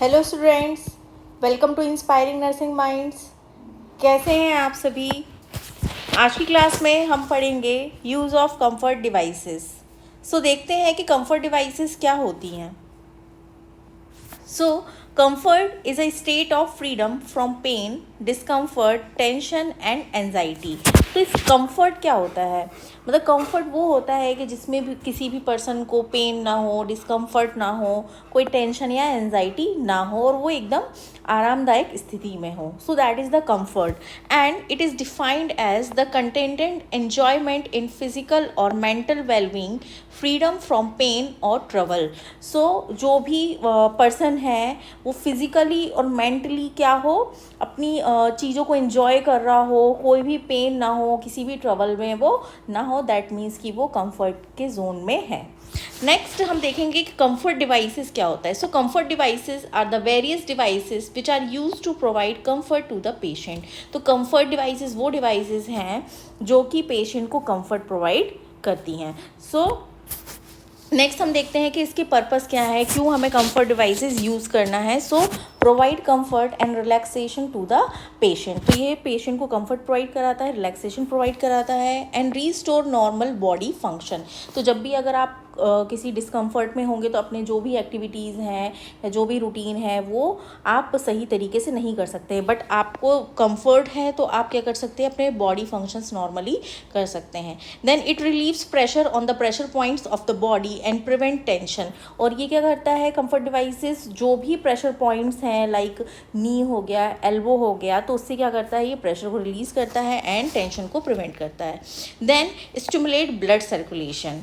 Hello students, welcome to inspiring nursing minds. कैसे हैं आप सभी। आज की क्लास में हम पढ़ेंगे यूज़ ऑफ कंफर्ट डिवाइसेस। देखते हैं कि कंफर्ट डिवाइसेस क्या होती हैं। Comfort is a state of freedom from pain, discomfort, tension and anxiety. तो इस कंफर्ट क्या होता है, मतलब कंफर्ट वो होता है कि जिसमें भी किसी भी पर्सन को पेन ना हो, डिस्कम्फर्ट ना हो, कोई टेंशन या एंजाइटी ना हो और वो एकदम आरामदायक स्थिति में हो। So that is the comfort and it is defined as the contented enjoyment in physical और mental wellbeing, freedom from pain और ट्रबल। जो भी पर्सन है वो फिज़िकली और मेंटली क्या हो, अपनी चीज़ों को एंजॉय कर रहा हो, कोई भी पेन ना हो, किसी भी ट्रबल में वो ना हो, दैट मीन्स कि वो कंफर्ट के जोन में है। नेक्स्ट हम देखेंगे कि कंफर्ट डिवाइसेस क्या होता है। Comfort devices are the various devices which are use to provide comfort to the patient. तो कंफर्ट डिवाइसेस वो डिवाइसेस हैं जो कि पेशेंट को कंफर्ट प्रोवाइड करती हैं। नेक्स्ट हम देखते हैं कि इसके पर्पस क्या है, क्यों हमें कंफर्ट डिवाइसेस यूज़ करना है। Provide comfort and relaxation to the patient. तो ये पेशेंट को कंफर्ट प्रोवाइड कराता है, रिलैक्सेशन प्रोवाइड कराता है and restore normal body function. तो जब भी अगर आप किसी डिस्कम्फर्ट में होंगे तो अपने जो भी एक्टिविटीज़ हैं या जो भी रूटीन है वो आप सही तरीके से नहीं कर सकते, बट आपको कंफर्ट है तो आप क्या कर सकते हैं, अपने बॉडी फंक्शंस नॉर्मली कर सकते हैं। Then it relieves pressure on the pressure points of the body and prevent tension. और ये क्या करता है, कंफर्ट डिवाइसेस जो भी प्रेशर पॉइंट्स हैं लाइक नी हो गया, एल्बो हो गया, तो उससे क्या करता है, ये प्रेशर को रिलीज़ करता है एंड टेंशन को प्रिवेंट करता है। Then stimulate blood circulation.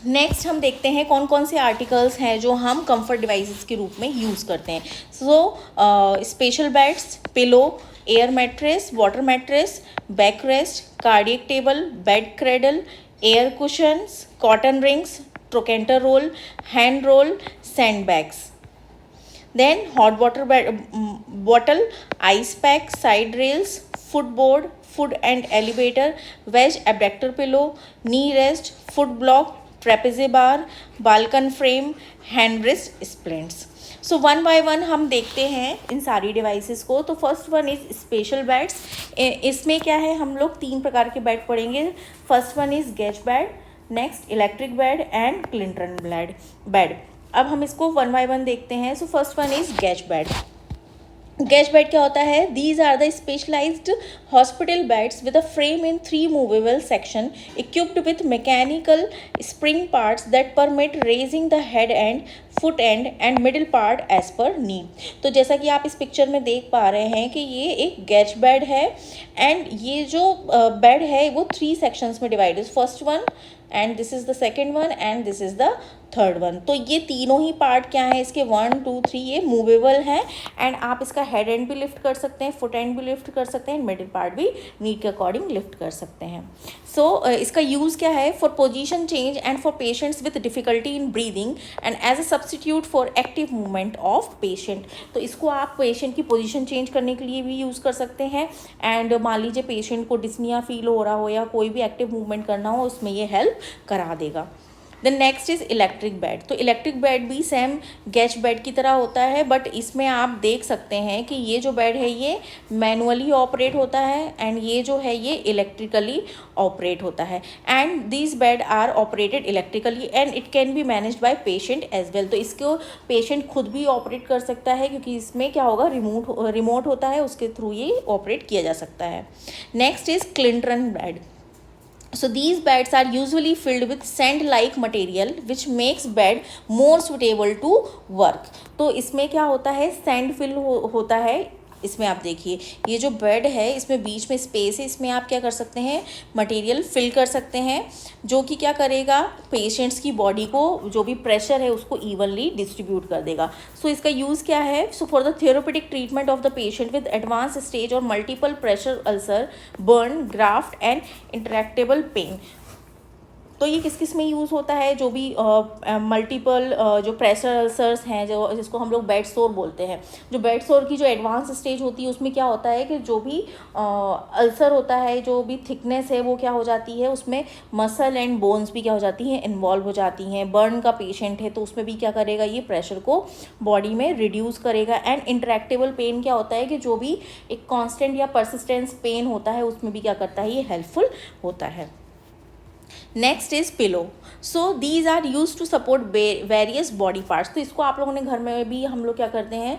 Next हम देखते हैं कौन कौन से आर्टिकल्स हैं जो हम कंफर्ट डिवाइसेस के रूप में यूज़ करते हैं। Special beds, pillow, air mattress, water mattress, back rest, cardiac table, bed cradle, air cushions, cotton rings, trochanter roll, hand roll, sand bags. Then hot water bottle, ice pack, side rails, footboard, foot and elevator, wedge abductor pillow, knee rest, foot block, trapeze bar, balcon frame, hand wrist splints. One by one हम देखते हैं इन सारी devices को। तो first one is special beds. इसमें क्या है, हम लोग 3 प्रकार के बेड पढ़ेंगे। First one is Gatch bed, next electric bed and Clinitron bed. अब हम इसको वन बाय वन देखते हैं। First one is Gatch bed. Gatch bed क्या होता है, these are the specialized hospital beds with a frame in 3 movable section equipped with mechanical spring parts that permit raising the head end, foot end and middle part as per need. तो जैसा कि आप इस picture में देख पा रहे हैं कि ये एक गेज बेड है एंड ये जो बेड है वो 3 सेक्शंस में डिवाइड है। First one and this is the second one and this is the third one. तो ये तीनों ही पार्ट क्या है इसके, 1 2 3, ये मूवेबल हैं एंड आप इसका हेड एंड भी लिफ्ट कर सकते हैं, फुट एंड भी लिफ्ट कर सकते हैं, मिडिल पार्ट भी नीड के अकॉर्डिंग लिफ्ट कर सकते हैं। इसका यूज़ क्या है, for position change and for patients with difficulty in breathing and as a substitute for active movement of patient. तो इसको आप पेशेंट की पोजीशन चेंज करने के लिए भी यूज़ कर सकते हैं एंड मान लीजिए पेशेंट को डिस्निया फील हो रहा हो या कोई भी एक्टिव मूवमेंट करना हो, उसमें ये हेल्प करा देगा। Then next is electric bed. तो इलेक्ट्रिक बेड भी सेम गेज बेड की तरह होता है, बट इसमें आप देख सकते हैं कि ये जो बेड है ये मैनुअली ऑपरेट होता है एंड ये जो है ये इलेक्ट्रिकली ऑपरेट होता है and this bed are operated electrically and it can be managed by patient as well. तो इसको पेशेंट खुद भी ऑपरेट कर सकता है क्योंकि इसमें क्या होगा, रिमोट होता है, उसके थ्रू ये ऑपरेट किया जा सकता है। Next is Clinton bed. So these beds are usually filled with sand-like material which makes bed more suitable to work. तो इसमें क्या होता है, सैंड फिल होता है। इसमें आप देखिए ये जो बेड है इसमें बीच में स्पेस है, इसमें आप क्या कर सकते हैं, मटेरियल फिल कर सकते हैं जो कि क्या करेगा, पेशेंट्स की बॉडी को जो भी प्रेशर है उसको इवनली डिस्ट्रीब्यूट कर देगा। इसका यूज़ क्या है, for the therapeutic treatment of the patient with advance stage और multiple pressure ulcer, burn, graft and intractable pain. तो ये किस किस में यूज़ होता है, जो भी मल्टीपल जो प्रेशर अल्सर्स हैं, जो जिसको हम लोग बेड सोर बोलते हैं, जो बेड सोर की जो एडवांस स्टेज होती है उसमें क्या होता है कि जो भी अल्सर होता है, जो भी थिकनेस है वो क्या हो जाती है, उसमें मसल एंड बोन्स भी क्या हो जाती हैं, इन्वॉल्व हो जाती हैं। बर्न का पेशेंट है तो उसमें भी क्या करेगा, ये प्रेशर को बॉडी में रिड्यूस करेगा। एंड इंट्रैक्टेबल पेन क्या होता है कि जो भी एक कांस्टेंट या परसिस्टेंस पेन होता है उसमें भी क्या करता है, ये हेल्पफुल होता है। Next is pillow. So these are use to support various body parts. तो इसको आप लोगों ने घर में भी हम लोग क्या करते हैं,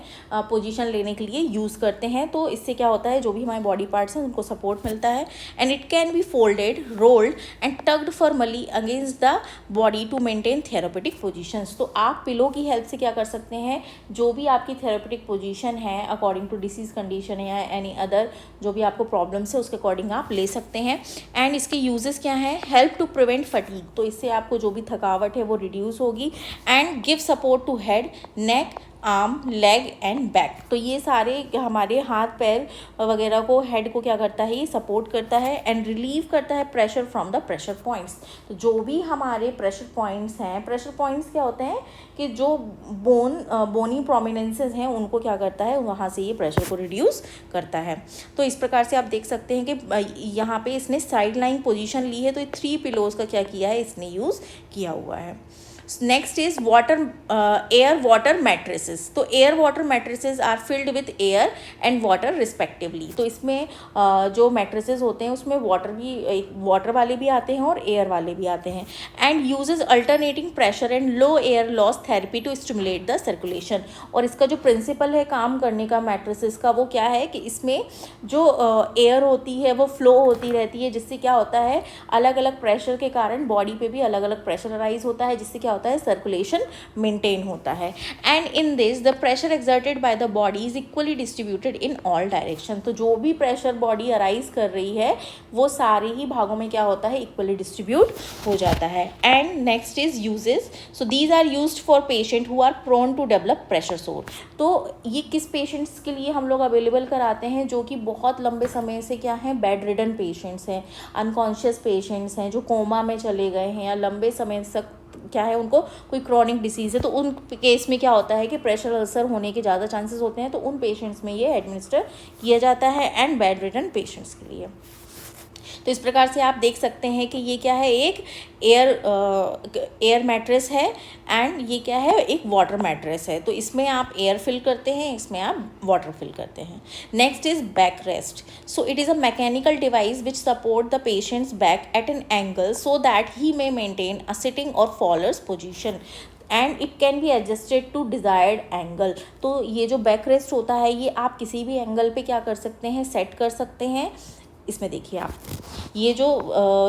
पोजीशन लेने के लिए यूज़ करते हैं। तो इससे क्या होता है, जो भी हमारे बॉडी पार्ट्स हैं उनको सपोर्ट मिलता है। And it can be folded, rolled and tucked formally against the body to maintain therapeutic positions. तो आप पिलो की हेल्प से क्या कर सकते हैं, जो भी आपकी थेरापेटिक पोजीशन है अकॉर्डिंग टू डिसीज कंडीशन या एनी अदर जो भी आपको प्रॉब्लम्स है उसके अकॉर्डिंग आप ले सकते हैं। एंड इसके यूजेस क्या हैं, हेल्प टू प्रिवेंट फटीग। तो इससे आपको जो भी थकावट है वो रिड्यूस होगी। And give support to head, neck, arm, leg and back. तो ये सारे हमारे हाथ पैर वगैरह को, हेड को क्या करता है, ये सपोर्ट करता है। एंड रिलीव करता है pressure from the pressure points. तो जो भी हमारे प्रेशर पॉइंट्स हैं, प्रेशर पॉइंट्स क्या होते हैं कि जो बोनी प्रोमिनेंसेस हैं उनको क्या करता है, वहाँ से ये प्रेशर को रिड्यूस करता है। तो इस प्रकार से आप देख सकते हैं कि यहाँ पे इसने साइड लाइन पोजिशन ली है, तो ये 3 पिलोज का क्या किया है, इसने यूज़ किया हुआ है। Next is air water mattresses. तो air water mattresses are filled with air and water respectively. तो इसमें जो मैट्रेसेस होते हैं उसमें वाटर वाले भी आते हैं और एयर वाले भी आते हैं। And uses alternating pressure and low air loss therapy to stimulate the circulation. और इसका जो प्रिंसिपल है काम करने का मैट्रेसेस का, वो क्या है कि इसमें जो एयर होती है वो फ्लो होती रहती है, जिससे क्या होता है, अलग अलग प्रेशर के कारण बॉडी पे भी अलग अलग प्रेशर अराइज होता है, जिससे क्या होता है, सर्कुलेशन मेंटेन होता है। And in this the pressure exerted by the body is equally distributed in all direction. तो जो भी प्रेशर बॉडी अराइज कर रही है वो सारे ही भागों में क्या होता है, इक्वली डिस्ट्रीब्यूट हो जाता है। And next is uses. So these are used for patient who are prone to develop pressure sore. तो ये किस पेशेंट्स के लिए हम लोग अवेलेबल कराते हैं, जो कि बहुत लंबे समय से क्या हैं, बेड रिडन पेशेंट्स हैं, अनकॉन्शियस पेशेंट्स हैं, जो कोमा में चले गए हैं या लंबे समय तक क्या है, उनको कोई क्रॉनिक डिसीज़ है। तो उन केस में क्या होता है कि प्रेशर अल्सर होने के ज़्यादा चांसेस होते हैं, तो उन पेशेंट्स में ये एडमिनिस्टर किया जाता है। एंड बेड रिडन पेशेंट्स के लिए। तो इस प्रकार से आप देख सकते हैं कि ये क्या है, एक एयर मैट्रेस है एंड ये क्या है, एक वाटर मैट्रेस है। तो इसमें आप एयर फिल करते हैं, इसमें आप वाटर फिल करते हैं। Next is back rest. So it is a mechanical device which support the patient's back at an angle so that he may maintain a sitting और Fowler's position and it can be adjusted to desired angle. तो ये जो back rest होता है ये आप किसी भी एंगल पे क्या कर सकते हैं, सेट कर सकते हैं। इसमें देखिए आप ये जो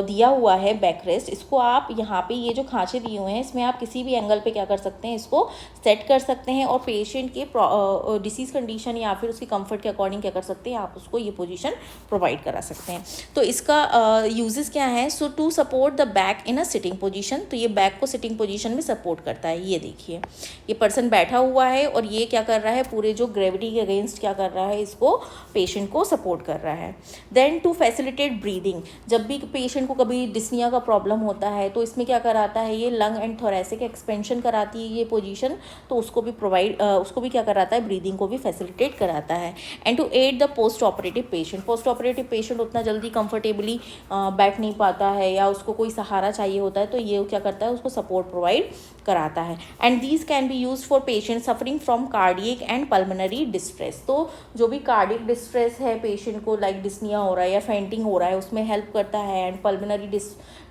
दिया हुआ है बैक रेस्ट, इसको आप यहाँ पे ये जो खांचे दिए हुए हैं इसमें आप किसी भी एंगल पे क्या कर सकते हैं, इसको सेट कर सकते हैं और पेशेंट के डिसीज कंडीशन या फिर उसकी कंफर्ट के अकॉर्डिंग क्या कर सकते हैं, आप उसको ये पोजीशन प्रोवाइड करा सकते हैं। तो इसका यूजेस क्या है, so to support the back in a sitting position. तो ये बैक को सिटिंग पोजीशन में सपोर्ट करता है। ये देखिए ये पर्सन बैठा हुआ है और ये क्या कर रहा है, पूरे जो ग्रेविटी के अगेंस्ट क्या कर रहा है, इसको पेशेंट को सपोर्ट कर रहा है। Then to facilitate breathing. जब भी पेशेंट को कभी डिस्निया का प्रॉब्लम होता है तो इसमें क्या कराता है, ये लंग एंड थोरेसिक एक्सपेंशन कराती है ये पोजीशन, तो उसको भी क्या कराता है, ब्रीदिंग को भी फैसिलिटेट कराता है। And to aid the post operative patient. Post operative patient उतना जल्दी कंफर्टेबली बैठ नहीं पाता है या उसको कोई सहारा चाहिए होता है, तो ये क्या करता है, उसको सपोर्ट प्रोवाइड कराता है। And these can be use for patient suffering from cardiac and pulmonary distress. तो जो भी कार्डियक डिस्ट्रेस है पेशेंट को, लाइक डिस्निया हो रहा है या फेंटिंग हो रहा है, उसमें हेल्प करता है। एंड पल्मोनरी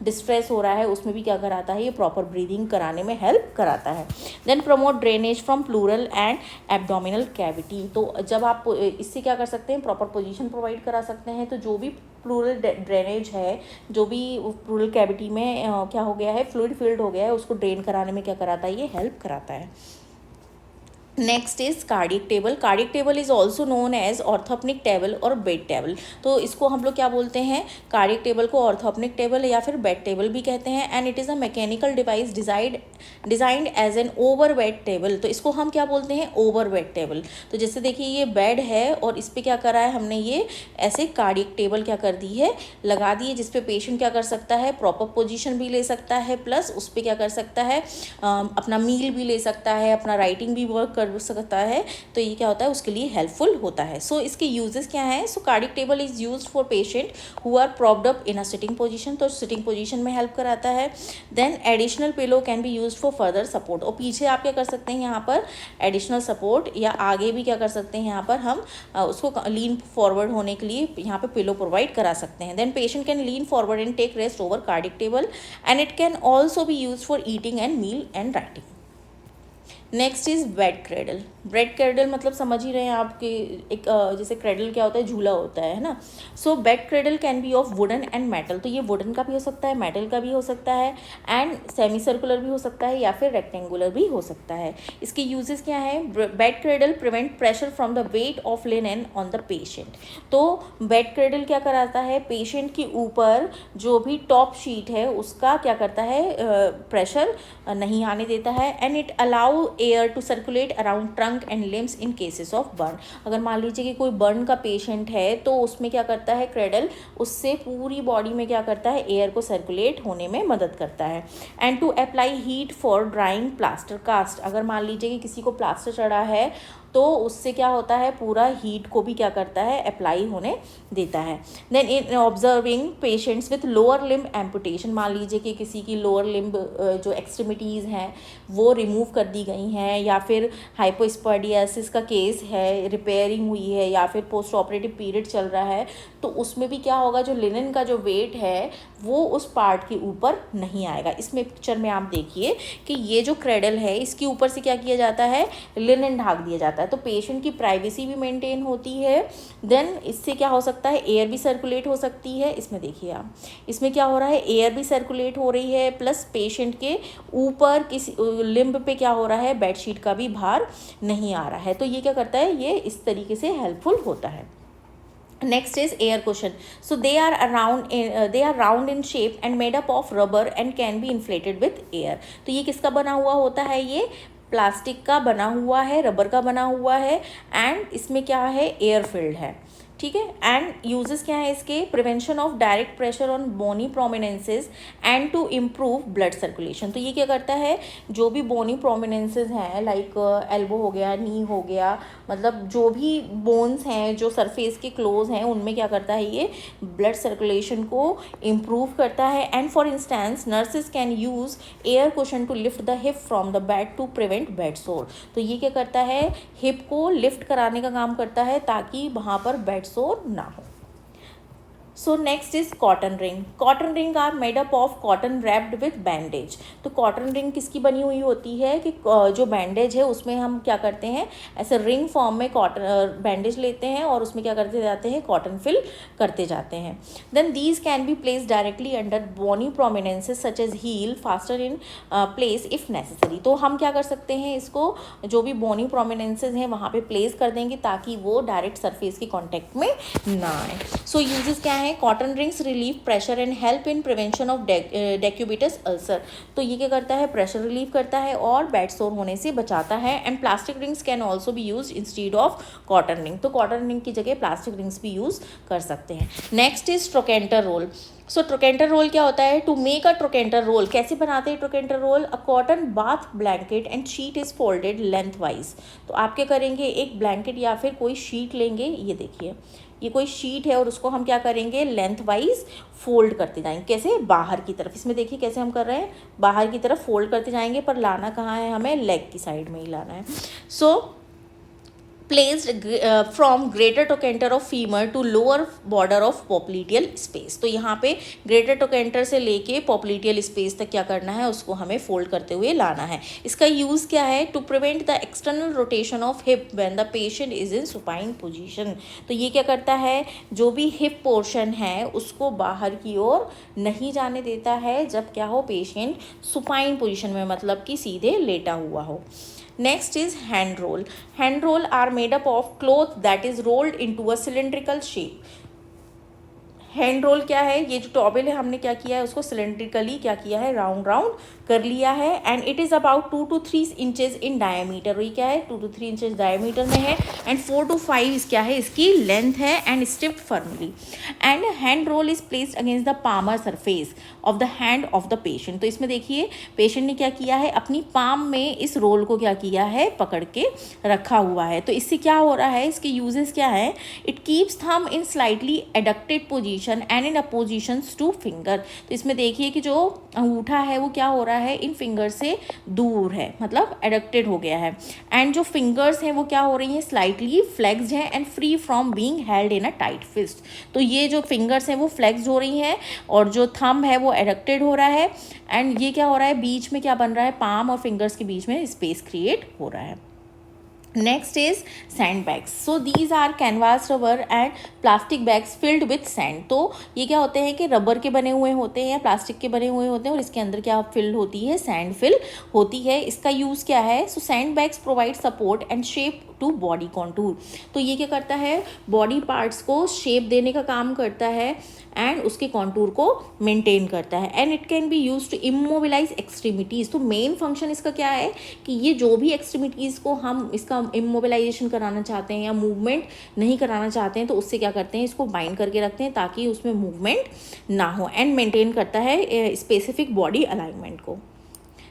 डिस्ट्रेस हो रहा है, उसमें भी क्या कराता है, ये प्रॉपर ब्रीदिंग कराने में हेल्प कराता है। Then promote drainage from pleural and abdominal cavity. तो जब आप इससे क्या कर सकते हैं, प्रॉपर पोजीशन प्रोवाइड करा सकते हैं। तो जो भी प्लूरल ड्रेनेज है, जो भी प्लूरल कैविटी में क्या हो गया है, फ्लूइड फिल्ड हो गया है, उसको ड्रेन कराने में क्या कराता है, ये हेल्प कराता है। Next is cardiac table. Cardiac table is also known as orthopneic table और बेड टेबल। तो इसको हम लोग क्या बोलते हैं, कार्डियक टेबल को ऑर्थोपनिक टेबल या फिर बेड टेबल भी कहते हैं। And it is a mechanical device designed as an over bed table. तो इसको हम क्या बोलते हैं, ओवर बेड टेबल। तो जैसे देखिए ये बेड है और इस पर क्या करा है हमने, ये ऐसे कार्डियक टेबल क्या कर दी है, लगा दी है, जिसपे पेशेंट क्या कर सकता है, प्रॉपर पोजीशन भी ले सकता है, प्लस उस पर क्या कर सकता है, अपना मील भी ले सकता है, अपना राइटिंग भी वर्क कर सकता है। तो ये क्या होता है, उसके लिए हेल्पफुल होता है। सो इसके यूजेस क्या हैं, so cardiac table is used for patient who are propped up in a sitting position. तो सिटिंग पोजीशन में हेल्प कराता है। Then additional pillow can be used for further support. और पीछे आप क्या कर सकते हैं, यहाँ पर एडिशनल सपोर्ट, या आगे भी क्या कर सकते हैं, यहाँ पर हम उसको लीन फॉरवर्ड होने के लिए यहाँ पे पिलो प्रोवाइड करा सकते हैं। Then patient can lean forward and take rest over cardiac table and it can also be use for eating and meal and writing. Next is bed cradle. Bed cradle मतलब समझ ही रहे हैं आपके, एक जैसे क्रेडल क्या होता है, झूला होता है ना। So bed cradle can be of wooden and metal. तो ये वुडन का भी हो सकता है, मेटल का भी हो सकता है, एंड सेमी सर्कुलर भी हो सकता है या फिर रेक्टेंगुलर भी हो सकता है। इसके यूजेस क्या है, bed cradle prevent pressure from the weight of linen on the patient. तो बेड क्रेडल क्या कराता है, पेशेंट के ऊपर जो भी टॉप शीट है उसका क्या करता है, प्रेशर नहीं आने देता है। And it allow air to circulate around trunk and limbs in cases of burn. अगर मान लीजिए कि कोई बर्न का पेशेंट है तो उसमें क्या करता है क्रेडल, उससे पूरी बॉडी में क्या करता है, एयर को सर्कुलेट होने में मदद करता है। And to apply heat for drying plaster cast. अगर मान लीजिए कि किसी को प्लास्टर चढ़ा है तो उससे क्या होता है, पूरा हीट को भी क्या करता है, अप्लाई होने देता है। Then in observing patients with lower limb amputation. मान लीजिए कि किसी की लोअर लिम्ब जो एक्सट्रीमिटीज़ हैं वो रिमूव कर दी गई हैं, या फिर हाइपोस्पोडियासिस का केस है, रिपेयरिंग हुई है, या फिर पोस्ट ऑपरेटिव पीरियड चल रहा है, तो उसमें भी क्या होगा, जो लिनन का जो वेट है वो उस पार्ट के ऊपर नहीं आएगा। इसमें पिक्चर में आप देखिए कि ये जो क्रेडल है इसके ऊपर से क्या किया जाता है, लिनन ढाक दिया जाता है। तो पेशेंट की प्राइवेसी भी मेंटेन होती है। देन इससे क्या हो सकता है, एयर भी सर्कुलेट हो सकती है। इसमें देखिए आप, इसमें क्या हो रहा है, एयर भी सर्कुलेट हो रही है, प्लस पेशेंट के ऊपर किसी लिम्ब पे क्या हो रहा है, बेडशीट का भी भार नहीं आ रहा है। तो ये क्या करता है, ये इस तरीके से हेल्पफुल होता है। Next is air cushion. So they are round in shape and made up of rubber and can be inflated with air. तो ये किसका बना हुआ होता है, ये प्लास्टिक का बना हुआ है, रबर का बना हुआ है, एंड इसमें क्या है, एयर फिल्ड है, ठीक है। एंड यूजेस क्या है इसके, prevention of direct pressure on bony prominences and to improve blood circulation. तो ये क्या करता है, जो भी बोनी प्रोमिनेंसेस हैं, लाइक एल्बो हो गया, नी हो गया, मतलब जो भी बोन्स हैं जो सरफेस के क्लोज हैं, उनमें क्या करता है, ये ब्लड सर्कुलेशन को इम्प्रूव करता है। And for instance nurses can use air cushion to lift the hip from the bed to prevent bed sore. तो ये क्या करता है, हिप को लिफ्ट कराने का काम करता है ताकि वहाँ पर बेड सोर ना हो। So next is cotton ring. Cotton ring are made up of cotton wrapped with bandage. तो कॉटन रिंग किसकी बनी हुई होती है कि जो बैंडेज है उसमें हम क्या करते हैं, ऐसे रिंग फॉर्म में कॉटन बैंडेज लेते हैं और उसमें क्या करते जाते हैं, कॉटन फिल करते जाते हैं। Then these can be place directly under bony prominences such as heel faster in place if necessary. तो हम क्या कर सकते हैं, इसको जो भी बोनी प्रोमिनेंसेस हैं वहाँ पे प्लेस कर देंगे ताकि वो डायरेक्ट सरफेस के कॉन्टेक्ट में ना आए। सो यूजेस क्या है, cotton rings relieve pressure and help in prevention of decubitus ulcer. तो ये क्या करता है, प्रेशर रिलीव करता है और बेड सोर होने से बचाता है। And plastic rings can also be use instead of cotton ring. तो कॉटन रिंग की जगह प्लास्टिक रिंग्स भी यूज कर सकते हैं। Next is trochanter roll. So trochanter roll क्या होता है, to make a trochanter roll, कैसे बनाते हैं trochanter roll, a cotton bath blanket and sheet is folded lengthwise. तो आप क्या करेंगे, एक ब्लैंकेट या फिर कोई शीट लेंगे, ये देखिए ये कोई शीट है और उसको हम क्या करेंगे, लेंथ वाइज फोल्ड करते जाएंगे। कैसे, बाहर की तरफ। इसमें देखिए कैसे हम कर रहे हैं, बाहर की तरफ फोल्ड करते जाएंगे, पर लाना कहाँ है, हमें लेग की साइड में ही लाना है। So placed from greater trochanter of femur to lower border of popliteal space. तो यहाँ पे ग्रेटर टोकेंटर से लेके पॉप्लिटियल स्पेस तक क्या करना है, उसको हमें फोल्ड करते हुए लाना है। इसका यूज़ क्या है, to prevent the external rotation of hip when the patient is in supine position. तो ये क्या करता है, जो भी हिप पोर्शन है उसको बाहर की ओर नहीं जाने देता है जब क्या हो, पेशेंट सुपाइन पोजीशन में, मतलब कि सीधे लेटा हुआ हो। Next is hand roll. Hand roll are made up of cloth that is rolled into a cylindrical shape. Hand roll क्या है, ये जो टॉवेल है हमने क्या किया है उसको सिलेंड्रिकली क्या किया है, राउंड राउंड कर लिया है. And it is about 2 to 3 inches in diameter. ये क्या है 2 to 3 इंचेस डायमीटर में है. एंड 4 to 5 क्या है इसकी लेंथ है. And stiffed firmly. And hand roll is placed against the palmar surface of the hand of the patient. तो इसमें देखिए पेशेंट ने क्या किया है, अपनी पाम में इस रोल को क्या किया है, पकड़ के रखा हुआ है. तो इससे क्या हो रहा है, इसके यूजेस क्या है. It keeps thumb in slightly adducted position and in oppositions two finger. तो इसमें देखिए कि जो अंगूठा है वो क्या हो रहा है, इन फिंगर से दूर है, मतलब एडक्टेड हो गया है. एंड जो फिंगर्स हैं वो क्या हो रही हैं, स्लाइटली फ्लेक्स्ड हैं and free from being held in a tight fist. तो ये जो फिंगर्स हैं वो फ्लेक्स्ड हो रही हैं और जो थंब है वो एडक्टेड हो रहा है. एंड ये क्या हो रहा है, बीच में क्या बन रहा है, पाम और फिंगर्स के बीच में स्पेस क्रिएट हो रहा है. Next is sandbags. So these are canvas, rubber and plastic bags filled with sand. तो ये क्या होते हैं कि रबर के बने हुए होते हैं या प्लास्टिक के बने हुए होते हैं और इसके अंदर क्या फिल होती है, सैंड फिल होती है. इसका यूज़ क्या है, so sand bags provide support and shape to body contour. तो ये क्या करता है, बॉडी पार्ट्स को शेप देने का काम करता है एंड उसके कॉन्टूर को मेंटेन करता है. And it can be use to immobilize extremities. तो मेन फंक्शन इसका क्या है कि ये जो भी एक्सट्रीमिटीज़ को हम इसका इमोबिलाइजेशन कराना चाहते हैं या मूवमेंट नहीं कराना चाहते हैं तो उससे क्या करते हैं, इसको बाइंड करके रखते हैं ताकि उसमें मूवमेंट ना हो. एंड मेंटेन करता है स्पेसिफिक बॉडी अलाइनमेंट को.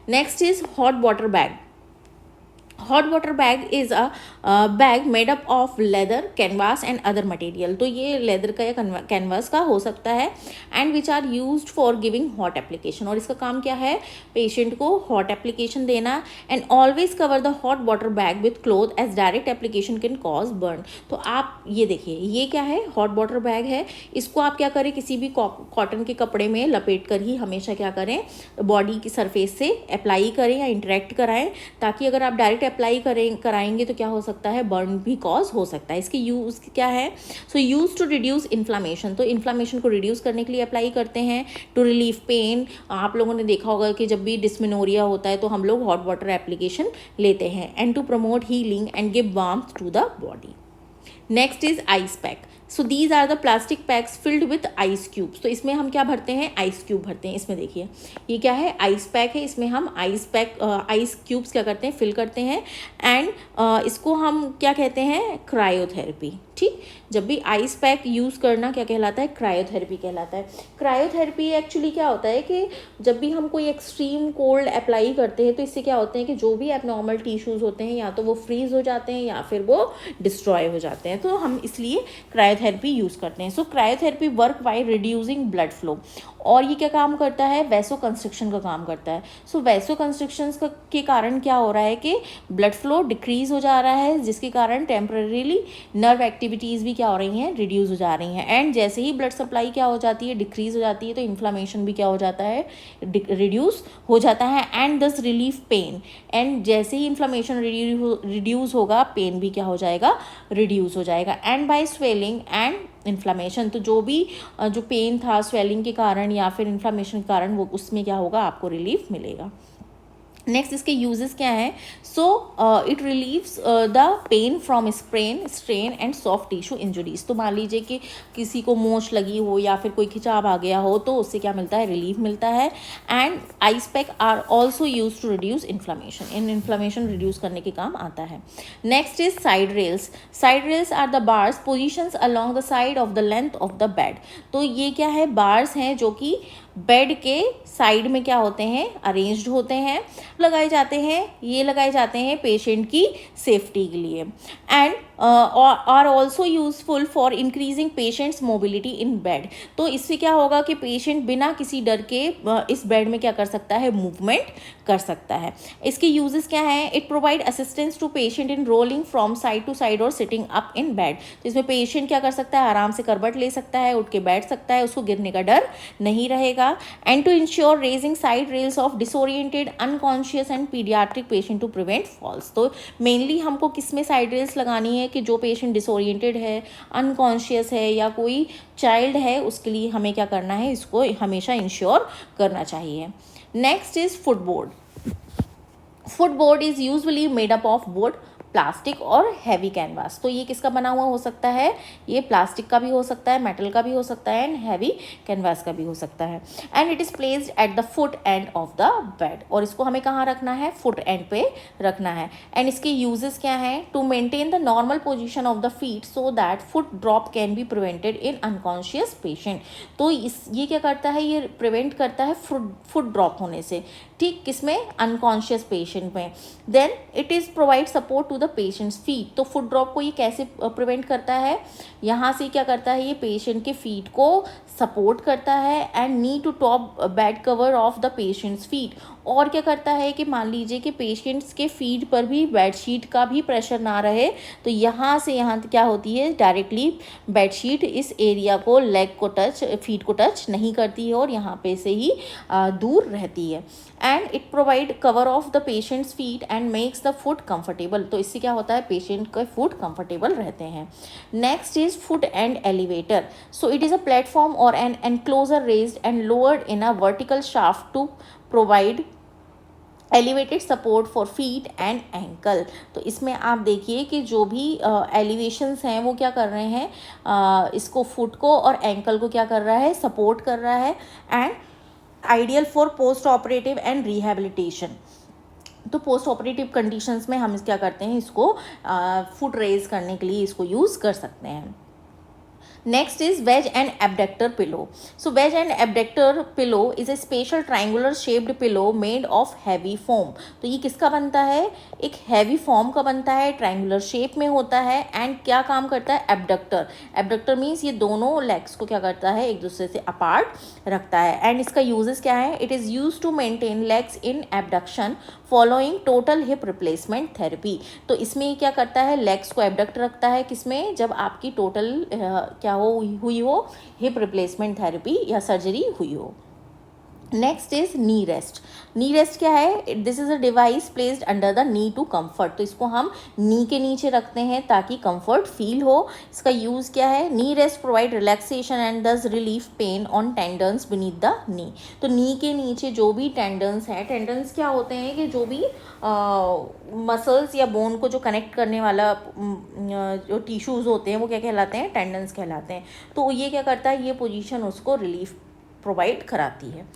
Next is hot water bag. Hot water bag is a bag made up of leather, canvas and other material. तो ये लेदर का या कैनवास का हो सकता है. And which are used for giving hot application. और इसका काम क्या है, पेशेंट को हॉट एप्लीकेशन देना. And always cover the hot water bag with cloth as direct application can cause burn. तो आप ये देखिए ये क्या है, हॉट वाटर बैग है. इसको आप क्या करें, किसी भी कॉटन के कपड़े में लपेट कर ही हमेशा क्या करें, बॉडी की सरफेस से अप्लाई करें या इंटरेक्ट कराएं, ताकि अगर आप डायरेक्ट अप्लाई कराएंगे तो क्या हो सकता है, बर्न भी कॉज हो सकता है. इसके यूज़ क्या है, so use to reduce inflammation. तो इन्फ्लामेशन को रिड्यूस करने के लिए अप्लाई करते हैं. To relieve pain. आप लोगों ने देखा होगा कि जब भी डिस्मेनोरिया होता है तो हम लोग हॉट वाटर एप्लीकेशन लेते हैं. And to promote healing and give warmth to the body. Next is ice pack. So these are the plastic packs filled with ice cubes. तो इसमें हम क्या भरते हैं, आइस क्यूब भरते हैं. इसमें देखिए ये क्या है, आइस पैक है. इसमें हम आइस क्यूब्स क्या करते हैं, फिल करते हैं. एंड इसको हम क्या कहते हैं, क्रायोथेरेपी. ठीक, जब भी आइस पैक यूज़ करना क्या कहलाता है, क्रायोथेरेपी कहलाता है. क्रायोथेरेपी एक्चुअली क्या होता है कि जब भी हम कोई एक्सट्रीम कोल्ड अप्लाई करते हैं तो इससे क्या होते हैं कि जो भी एबनॉर्मल टिश्यूज़ होते हैं या तो वो फ्रीज हो जाते हैं या फिर वो डिस्ट्रॉय हो जाते हैं. तो हम इसलिए क्रायोथेरेपी यूज़ करते हैं. So cryotherapy work by reducing blood flow. और ये क्या काम करता है, वैसो कंस्ट्रिक्शन का काम करता है. सो वैसो कंस्ट्रिक्शंस के कारण क्या हो रहा है कि ब्लड फ्लो डिक्रीज हो जा रहा है, जिसके कारण टेम्परेरीली नर्व एक्टिविटीज़ भी क्या हो रही हैं, रिड्यूस हो जा रही हैं. एंड जैसे ही ब्लड सप्लाई क्या हो जाती है, डिक्रीज हो जाती है, तो इन्फ्लामेशन भी क्या हो जाता है, रिड्यूस हो जाता है. एंड दस रिलीफ पेन. एंड जैसे ही इन्फ्लामेशन रिड्यूस होगा, पेन भी क्या हो जाएगा, रिड्यूस हो जाएगा. And by swelling and inflammation. तो जो भी जो पेन था स्वेलिंग के कारण या फिर इन्फ्लामेशन के कारण, वो उसमें क्या होगा, आपको रिलीफ मिलेगा. नेक्स्ट इसके यूजेस क्या हैं, so it relieves the pain from strain and soft tissue injuries. तो मान लीजिए कि किसी को मोच लगी हो या फिर कोई खिंचाव आ गया हो तो उससे क्या मिलता है, रिलीफ मिलता है. And ice pack are also use to reduce inflammation. Inflammation reduce करने के काम आता है. Next is side rails. Side rails are the bars positions along the side of the length of the bed. तो ये क्या है, बार्स हैं जो कि बेड के साइड में क्या होते हैं, अरेंज्ड होते हैं, लगाए जाते हैं. ये लगाए जाते हैं पेशेंट की सेफ्टी के लिए. And are also useful for increasing patients mobility in bed. तो इससे क्या होगा कि पेशेंट बिना किसी डर के इस बेड में क्या कर सकता है, मूवमेंट कर सकता है. इसके यूजेस क्या हैं, it provide assistance to patient in rolling from side to side और सिटिंग अप इन बेड. तो इसमें पेशेंट क्या कर सकता है, आराम से करवट ले सकता है, उठ के बैठ सकता है, उसको गिरने का डर नहीं रहेगा. And to ensure raising side rails of disoriented, unconscious and pediatric patient to prevent falls. तो मेनली हमको किस में साइड रेल्स लगानी है कि जो पेशेंट डिसोरिएंटेड है, अनकॉन्शियस है या कोई चाइल्ड है, उसके लिए हमें क्या करना है, इसको हमेशा इंश्योर करना चाहिए. Next is footboard. Footboard is usually made up of would, plastic और हैवी कैनवास। तो ये किसका बना हुआ हो सकता है, ये प्लास्टिक का भी हो सकता है, मेटल का भी हो सकता है, एंड हैवी कैनवास का भी हो सकता है। And it is placed at the foot and of the bed, और इसको हमें कहाँ रखना है, फुट एंड पे रखना है। एंड इसके यूजेस क्या हैं, to maintain the normal position of the feet so that foot drop can be prevented in unconscious patient. तो ये क्या करता है, ये प्रिवेंट करता है फुट ड्रॉप होने से, ठीक, किसमें, अनकॉन्शियस पेशेंट में। Then it is provide support to the patients feet. तो फुट ड्रॉप को ये कैसे प्रिवेंट करता है, यहाँ से क्या करता है, ये पेशेंट के फीट को सपोर्ट करता है and knee to top bed cover of the patients feet. और क्या करता है कि मान लीजिए कि पेशेंट्स के फीट पर भी बेडशीट का भी प्रेशर ना रहे, तो यहाँ से यहाँ क्या होती है, डायरेक्टली बेडशीट इस एरिया को, लेग को टच, फीट को टच नहीं करती है और यहाँ पे से ही दूर रहती है। And it provide cover of the patients feet and makes the foot comfortable. तो इससे क्या होता है, पेशेंट के फुट कंफर्टेबल रहते हैं। Next is foot end elevator. So it is a platform or an enclosure raised and lowered in a vertical shaft to provide elevated support for feet and ankle. तो इसमें आप देखिए कि जो भी एलिवेशंस हैं वो क्या कर रहे हैं, इसको फुट को और एंकल को क्या कर रहा है, सपोर्ट कर रहा है। And ideal for post operative and rehabilitation. तो पोस्ट ऑपरेटिव कंडीशंस में हम क्या करते हैं, इसको फुट रेज करने के लिए इसको यूज़ कर सकते हैं। Next is wedge and abductor pillow. So wedge and abductor pillow is a special triangular shaped pillow made of heavy foam. तो ये किसका बनता है, एक heavy foam का बनता है, triangular shape में होता है एंड क्या काम करता है, abductor. Abductor means ये दोनों legs को क्या करता है, एक दूसरे से apart रखता है। एंड इसका uses क्या है, it is used to maintain legs in abduction following total hip replacement therapy. तो इसमें क्या करता है, legs को abduct रखता है, किसमें, जब आपकी total क्या हुई हो, हिप रिप्लेसमेंट थेरेपी या सर्जरी हुई हो। Next is knee rest. Knee rest क्या है, this is a device placed under the knee to comfort. तो इसको हम नी के नीचे रखते हैं ताकि कंफर्ट फील हो। इसका यूज़ क्या है, नी रेस्ट प्रोवाइड रिलैक्सेशन एंड दस relief pain on tendons beneath the knee. तो नी के नीचे जो भी टेंडन्स हैं, टेंडन्स क्या होते हैं कि जो भी मसल्स या बोन को जो कनेक्ट करने वाला जो टिश्यूज़ होते हैं वो क्या कहलाते हैं, टेंडन्स कहलाते हैं। तो ये क्या करता है, ये पोजीशन उसको रिलीफ प्रोवाइड कराती है।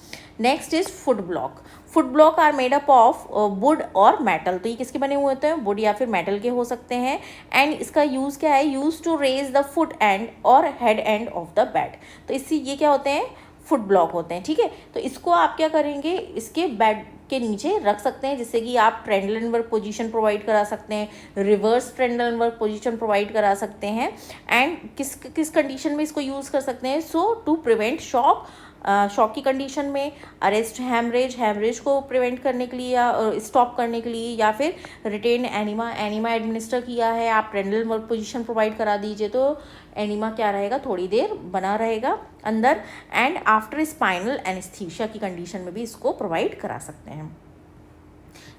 Next is foot block. Foot block are made up of wood और मेटल। तो ये किसके बने हुए होते हैं, वुड या फिर मेटल के हो सकते हैं। एंड इसका यूज़ क्या है, use to raise the foot end or head end of the bed. तो इससे ये क्या होते हैं, फुट ब्लॉक होते हैं, ठीक है। तो इसको आप क्या करेंगे, इसके बेड के नीचे रख सकते हैं, जिससे कि आप Trendelenburg position provide करा सकते हैं, reverse Trendelenburg position provide करा सकते हैं। एंड किस कंडीशन में इसको यूज़ कर सकते हैं, सो टू प्रिवेंट शॉक, शॉक की कंडीशन में, अरेस्ट हैमरेज को प्रिवेंट करने के लिए या स्टॉप करने के लिए, या फिर रिटेन एनिमा एडमिनिस्टर किया है, आप ट्रेंडल वर्क पोजीशन प्रोवाइड करा दीजिए तो एनिमा क्या रहेगा, थोड़ी देर बना रहेगा अंदर। एंड आफ्टर स्पाइनल एनेस्थीसिया की कंडीशन में भी इसको प्रोवाइड करा सकते हैं।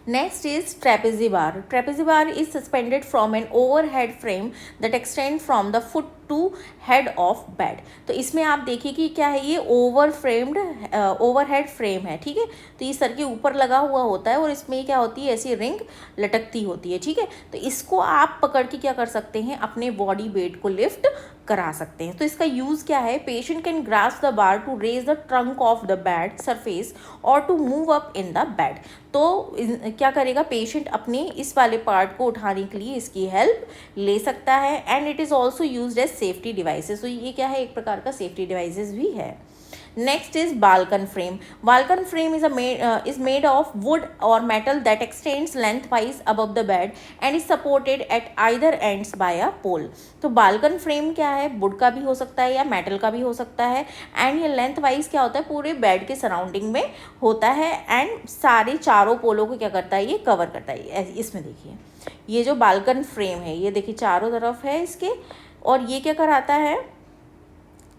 Next is trapezibar. Trapezibar is suspended from an overhead frame that extend from the foot to head of bed. तो इसमें आप देखिए कि क्या है, ये ओवरहेड फ्रेम है, ठीक है। तो ये सर के ऊपर लगा हुआ होता है और इसमें क्या होती है, ऐसी रिंग लटकती होती है, ठीक है। तो इसको आप पकड़ के क्या कर सकते हैं, अपने बॉडी वेट को लिफ्ट करा सकते हैं। तो इसका यूज़ क्या है, patient can grasp the bar to raise the trunk off the bed surface or to move up in the bed. तो क्या करेगा, पेशेंट अपने इस वाले पार्ट को उठाने के लिए इसकी हेल्प ले सकता है। And it is also used as safety devices. तो ये क्या है, एक प्रकार का सेफ्टी डिवाइसेस भी है। Next is balcon frame. Balcon frame is made of wood or metal that extends lengthwise above the bed and is supported at either ends by a pole. तो balcon frame क्या है, wood का भी हो सकता है या metal का भी हो सकता है। एंड ये lengthwise क्या होता है, पूरे बेड के सराउंडिंग में होता है। एंड सारे चारों पोलों को क्या करता है, ये कवर करता है। इसमें देखिए, ये जो balcon frame है, ये देखिए चारों तरफ है इसके, और ये क्या कराता है,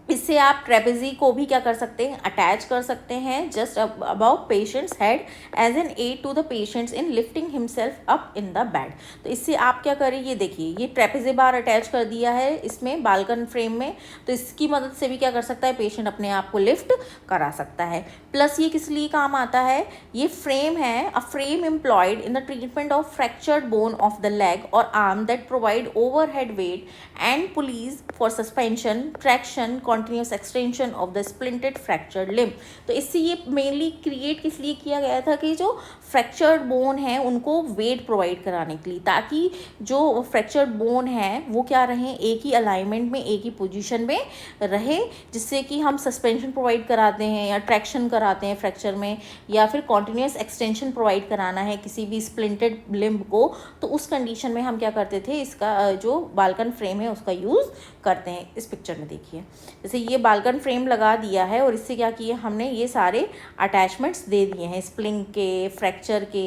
इससे आप ट्रेपेजी को भी क्या कर सकते हैं, अटैच कर सकते हैं just above patients head as an aid to the patients in lifting himself up in the bed. तो इससे आप क्या करें, ये देखिए ये ट्रेपेजी बार अटैच कर दिया है इसमें बाल्कन फ्रेम में, तो इसकी मदद से भी क्या कर सकता है, पेशेंट अपने आप को लिफ्ट करा सकता है। प्लस ये किस लिए काम आता है, ये फ्रेम है a frame employed in the treatment of fractured bone of the leg or arm that provide overhead weight and pulleys for suspension traction continuous extension of the splinted fractured limb. तो इससे ये mainly create किस लिए किया गया था कि जो फ्रैक्चर्ड बोन है उनको वेट प्रोवाइड कराने के लिए, ताकि जो फ्रैक्चर्ड बोन है वो क्या रहे, एक ही अलाइनमेंट में एक ही पोजीशन में रहे, जिससे कि हम सस्पेंशन प्रोवाइड कराते हैं या ट्रैक्शन कराते हैं फ्रैक्चर में, या फिर कॉन्टिन्यूस एक्सटेंशन प्रोवाइड कराना है किसी भी स्प्लिंटेड लिम्ब को, तो उस कंडीशन में हम क्या करते थे, इसका जो बाल्कन फ्रेम है उसका यूज़ करते हैं। इस पिक्चर में देखिए जैसे ये बाल्कन फ्रेम लगा दिया है और इससे क्या किया हमने, ये सारे अटैचमेंट्स दे दिए हैं स्प्लिंग के, फ्रैक्चर के,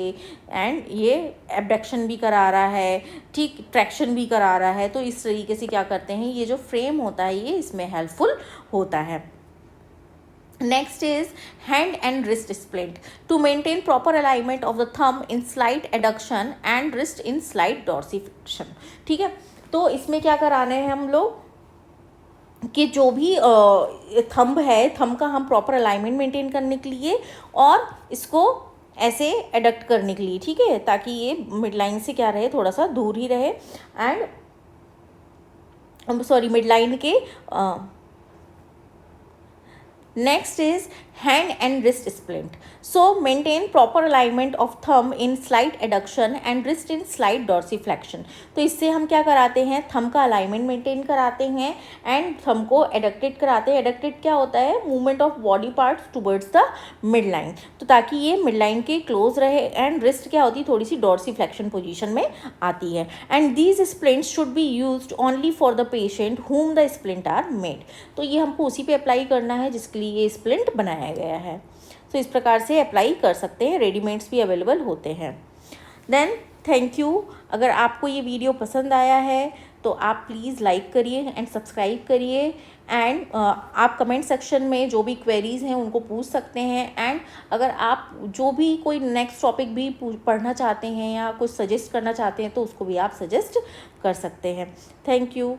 एंड ये एबडक्शन भी करा रहा है, ठीक, ट्रैक्शन भी करा रहा है। तो इस तरीके से क्या करते हैं, ये जो फ्रेम होता है ये इसमें हेल्पफुल होता है। Next is hand and wrist splint to maintain proper alignment of the thumb in slight adduction and wrist in slight dorsiflexion। ठीक है, तो इसमें क्या कराने हैं हम लोग कि जो भी थंब है, थंब का हम प्रॉपर अलाइनमेंट मेंटेन करने के लिए और इसको ऐसे एडक्ट करने के लिए, ठीक है, ताकि ये मिड लाइन से क्या रहे, थोड़ा सा दूर ही रहे, एंड सॉरी मिड लाइन के Next is hand and wrist splint. So maintain proper alignment of thumb in slight adduction and wrist in slight dorsiflexion। तो इससे हम क्या कराते हैं, थंब का अलाइनमेंट मेंटेन कराते हैं एंड थंब को एडक्टेड कराते हैं। एडक्टेड क्या होता है, movement of body parts towards the mid line, तो ताकि ये मिड लाइन के क्लोज रहे, एंड रिस्ट क्या होती है, थोड़ी सी डोर्सीफ्लेक्शन पोजीशन में आती है। And these splints should be used only for the patient whom the splint are made. तो ये हमको उसी पे अप्लाई करना है जिसके लिए ये स्प्लिंट बनाया गया है। तो इस प्रकार से अप्लाई कर सकते हैं, रेडीमेड्स भी अवेलेबल होते हैं। Then thank you. अगर आपको ये वीडियो पसंद आया है तो आप प्लीज़ लाइक करिए एंड सब्सक्राइब करिए, एंड आप कमेंट सेक्शन में जो भी क्वेरीज़ हैं उनको पूछ सकते हैं, एंड अगर आप जो भी कोई नेक्स्ट टॉपिक भी पढ़ना चाहते हैं या कुछ सजेस्ट करना चाहते हैं तो उसको भी आप सजेस्ट कर सकते हैं। Thank you.